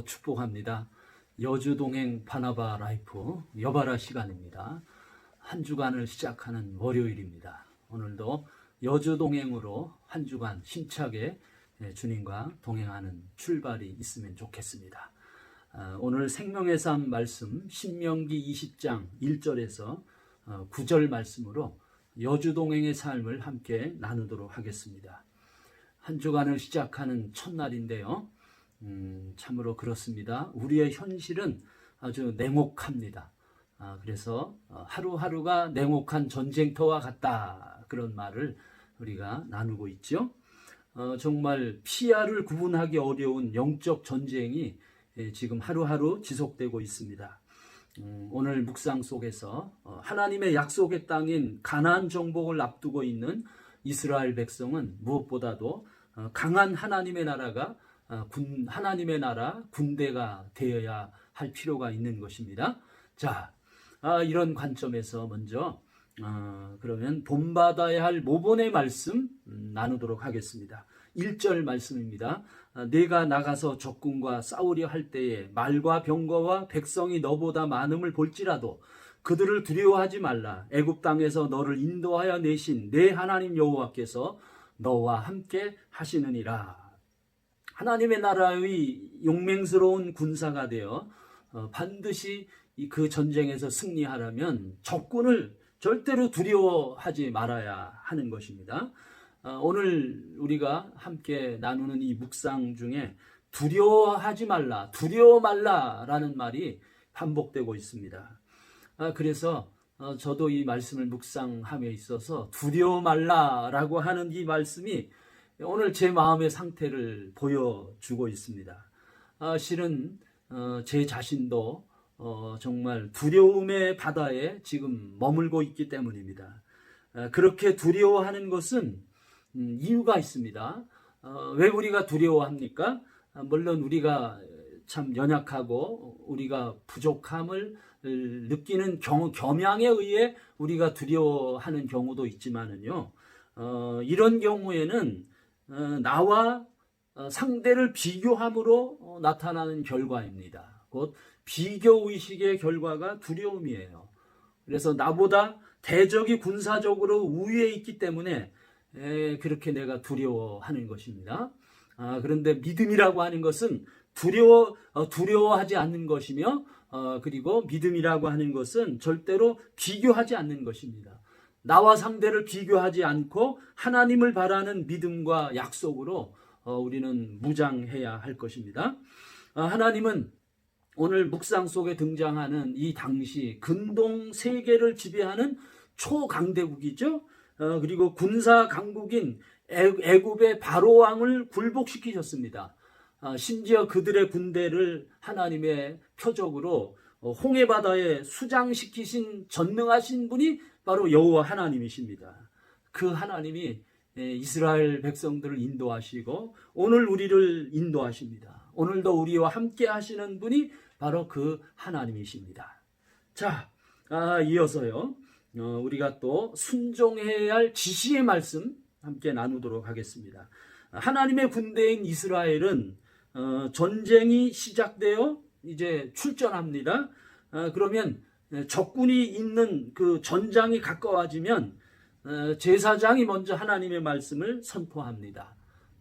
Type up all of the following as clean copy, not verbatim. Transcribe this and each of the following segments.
기원하고 축복합니다. 여주동행 바나바 라이프 여바라 시간입니다. 한 주간을 시작하는 월요일입니다. 오늘도 여주동행으로 한 주간 힘차게 주님과 동행하는 출발이 있으면 좋겠습니다. 오늘 생명의 삶 말씀 신명기 20장 1절에서 9절 말씀으로 여주동행의 삶을 함께 나누도록 하겠습니다. 한 주간을 시작하는 첫날인데요. 참으로 그렇습니다. 우리의 현실은 아주 냉혹합니다. 그래서 하루하루가 냉혹한 전쟁터와 같다, 그런 말을 우리가 나누고 있죠. 정말 피아를 구분하기 어려운 영적 전쟁이 지금 하루하루 지속되고 있습니다. 오늘 묵상 속에서 하나님의 약속의 땅인 가나안 정복을 앞두고 있는 이스라엘 백성은 무엇보다도 강한 하나님의 나라가 하나님의 나라 군대가 되어야 할 필요가 있는 것입니다. 자, 이런 관점에서 먼저 그러면 본받아야 할 모본의 말씀 나누도록 하겠습니다. 1절 말씀입니다. 내가 나가서 적군과 싸우려 할 때에 말과 병거와 백성이 너보다 많음을 볼지라도 그들을 두려워하지 말라. 애굽 땅에서 너를 인도하여 내신 내 하나님 여호와께서 너와 함께 하시느니라. 하나님의 나라의 용맹스러운 군사가 되어 반드시 그 전쟁에서 승리하려면 적군을 절대로 두려워하지 말아야 하는 것입니다. 오늘 우리가 함께 나누는 이 묵상 중에 두려워하지 말라, 두려워 말라라는 말이 반복되고 있습니다. 그래서 저도 이 말씀을 묵상함에 있어서 두려워 말라라고 하는 이 말씀이 오늘 제 마음의 상태를 보여주고 있습니다. 실은 제 자신도 정말 두려움의 바다에 지금 머물고 있기 때문입니다. 그렇게 두려워하는 것은 이유가 있습니다. 왜 우리가 두려워합니까? 물론 우리가 참 연약하고 우리가 부족함을 느끼는 겸양에 의해 우리가 두려워하는 경우도 있지만은요, 이런 경우에는 나와 상대를 비교함으로 나타나는 결과입니다. 곧 비교의식의 결과가 두려움이에요. 그래서 나보다 대적이 군사적으로 우위에 있기 때문에 그렇게 내가 두려워하는 것입니다. 그런데 믿음이라고 하는 것은 두려워하지 않는 것이며, 그리고 믿음이라고 하는 것은 절대로 비교하지 않는 것입니다. 나와 상대를 비교하지 않고 하나님을 바라는 믿음과 약속으로 우리는 무장해야 할 것입니다. 하나님은 오늘 묵상 속에 등장하는 이 당시 근동 세계를 지배하는 초강대국이죠. 그리고 군사 강국인 애굽의 바로 왕을 굴복시키셨습니다. 심지어 그들의 군대를 하나님의 표적으로 홍해 바다에 수장시키신 전능하신 분이 바로 여호와 하나님이십니다. 그 하나님이 이스라엘 백성들을 인도하시고 오늘 우리를 인도하십니다. 오늘도 우리와 함께 하시는 분이 바로 그 하나님이십니다. 자, 이어서요, 우리가 또 순종해야 할 지시의 말씀 함께 나누도록 하겠습니다. 하나님의 군대인 이스라엘은 전쟁이 시작되어 이제 출전합니다. 그러면 적군이 있는 그 전장이 가까워지면 제사장이 먼저 하나님의 말씀을 선포합니다.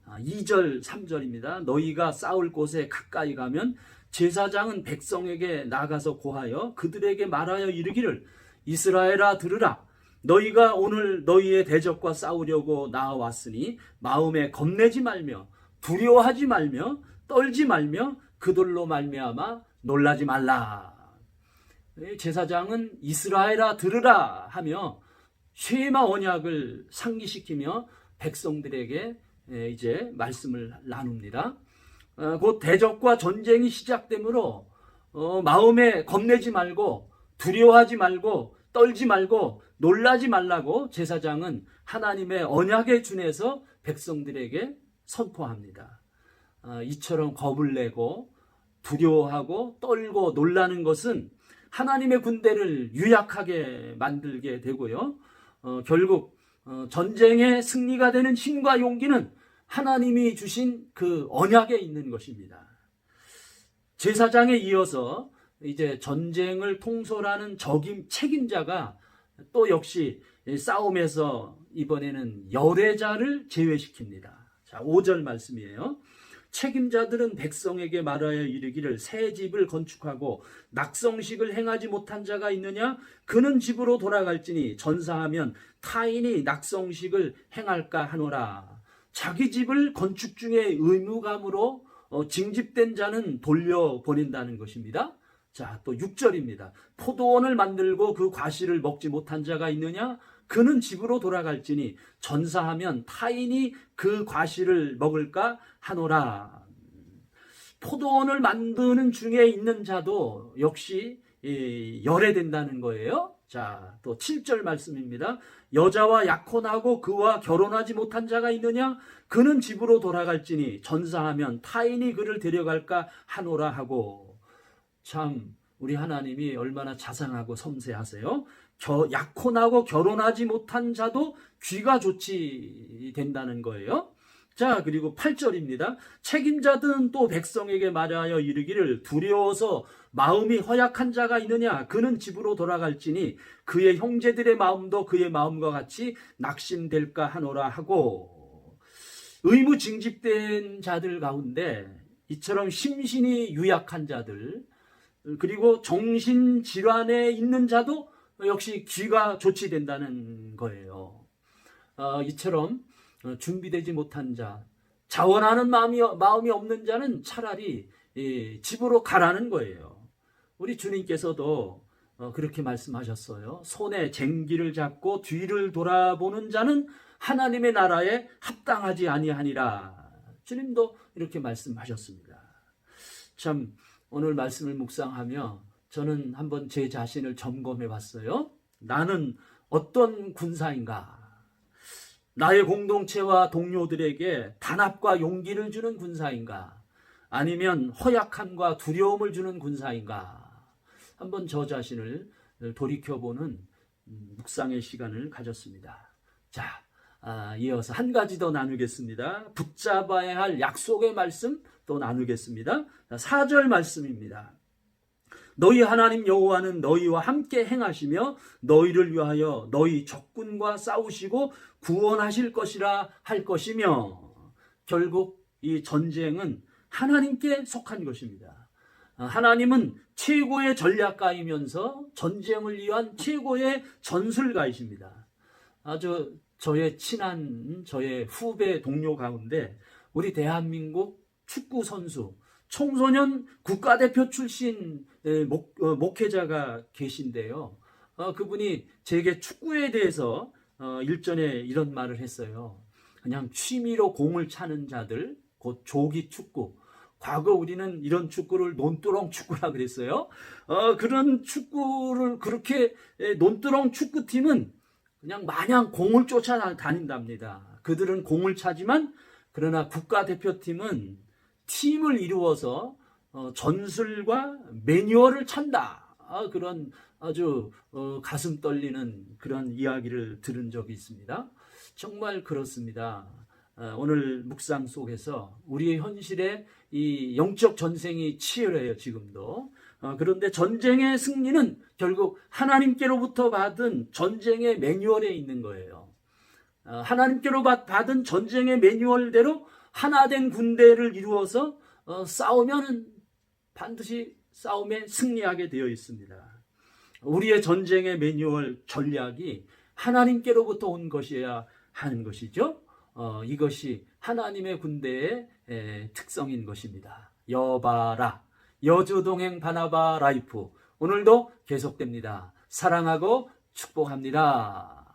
2절 3절입니다. 너희가 싸울 곳에 가까이 가면 제사장은 백성에게 나가서 고하여 그들에게 말하여 이르기를 이스라엘아 들으라. 너희가 오늘 너희의 대적과 싸우려고 나와왔으니 마음에 겁내지 말며 두려워하지 말며 떨지 말며 그들로 말미암아 놀라지 말라. 제사장은 이스라엘아 들으라 하며 쉐마 언약을 상기시키며 백성들에게 이제 말씀을 나눕니다. 곧 대적과 전쟁이 시작되므로 마음에 겁내지 말고 두려워하지 말고 떨지 말고 놀라지 말라고 제사장은 하나님의 언약에 준해서 백성들에게 선포합니다. 이처럼 겁을 내고 두려워하고 떨고 놀라는 것은 하나님의 군대를 유약하게 만들게 되고요. 결국 전쟁의 승리가 되는 힘과 용기는 하나님이 주신 그 언약에 있는 것입니다. 제사장에 이어서 이제 전쟁을 통솔하는 책임자가 또 역시 싸움에서 이번에는 열애자를 제외시킵니다. 자, 5절 말씀이에요. 책임자들은 백성에게 말하여 이르기를 새 집을 건축하고 낙성식을 행하지 못한 자가 있느냐? 그는 집으로 돌아갈지니 전사하면 타인이 낙성식을 행할까 하노라. 자기 집을 건축 중에 의무감으로 징집된 자는 돌려보낸다는 것입니다. 자, 또 6절입니다. 포도원을 만들고 그 과실을 먹지 못한 자가 있느냐? 그는 집으로 돌아갈지니 전사하면 타인이 그 과실을 먹을까 하노라. 포도원을 만드는 중에 있는 자도 역시 열애된다는 거예요. 자, 또 7절 말씀입니다. 여자와 약혼하고 그와 결혼하지 못한 자가 있느냐? 그는 집으로 돌아갈지니 전사하면 타인이 그를 데려갈까 하노라 하고. 참 우리 하나님이 얼마나 자상하고 섬세하세요. 약혼하고 결혼하지 못한 자도 귀가 좋지 된다는 거예요. 자, 그리고 8절입니다. 책임자들은 또 백성에게 말하여 이르기를 두려워서 마음이 허약한 자가 있느냐? 그는 집으로 돌아갈지니 그의 형제들의 마음도 그의 마음과 같이 낙심될까 하노라 하고. 의무 징집된 자들 가운데 이처럼 심신이 유약한 자들, 그리고 정신질환에 있는 자도 역시 귀가 좋지 된다는 거예요. 이처럼 준비되지 못한 자, 자원하는 마음이 없는 자는 차라리 집으로 가라는 거예요. 우리 주님께서도 그렇게 말씀하셨어요. 손에 쟁기를 잡고 뒤를 돌아보는 자는 하나님의 나라에 합당하지 아니하니라. 주님도 이렇게 말씀하셨습니다. 참 오늘 말씀을 묵상하며 저는 한번 제 자신을 점검해 봤어요. 나는 어떤 군사인가? 나의 공동체와 동료들에게 단합과 용기를 주는 군사인가? 아니면 허약함과 두려움을 주는 군사인가? 한번 저 자신을 돌이켜보는 묵상의 시간을 가졌습니다. 자, 이어서 한 가지 더 나누겠습니다. 붙잡아야 할 약속의 말씀 또 나누겠습니다. 4절 말씀입니다. 너희 하나님 여호와는 너희와 함께 행하시며 너희를 위하여 너희 적군과 싸우시고 구원하실 것이라 할 것이며. 결국 이 전쟁은 하나님께 속한 것입니다. 하나님은 최고의 전략가이면서 전쟁을 위한 최고의 전술가이십니다. 아주 저의 친한 저의 후배 동료 가운데 우리 대한민국 축구 선수 청소년 국가대표 출신 목회자가 계신데요. 그분이 제게 축구에 대해서 일전에 이런 말을 했어요. 그냥 취미로 공을 차는 자들, 곧 조기 축구. 과거 우리는 이런 축구를 논두렁 축구라 그랬어요. 그런 축구를 그렇게 논두렁 축구팀은 그냥 마냥 공을 쫓아다닌답니다. 그들은 공을 차지만 그러나 국가대표팀은 팀을 이루어서 전술과 매뉴얼을 찬다. 그런 아주 가슴 떨리는 그런 이야기를 들은 적이 있습니다. 정말 그렇습니다. 오늘 묵상 속에서 우리의 현실에 이 영적 전쟁이 치열해요, 지금도. 그런데 전쟁의 승리는 결국 하나님께로부터 받은 전쟁의 매뉴얼에 있는 거예요. 하나님께로 받은 전쟁의 매뉴얼대로 하나된 군대를 이루어서 싸우면 반드시 싸움에 승리하게 되어 있습니다. 우리의 전쟁의 매뉴얼 전략이 하나님께로부터 온 것이어야 하는 것이죠. 이것이 하나님의 군대의 특성인 것입니다. 여바라, 여주동행 바나바 라이프, 오늘도 계속됩니다. 사랑하고 축복합니다.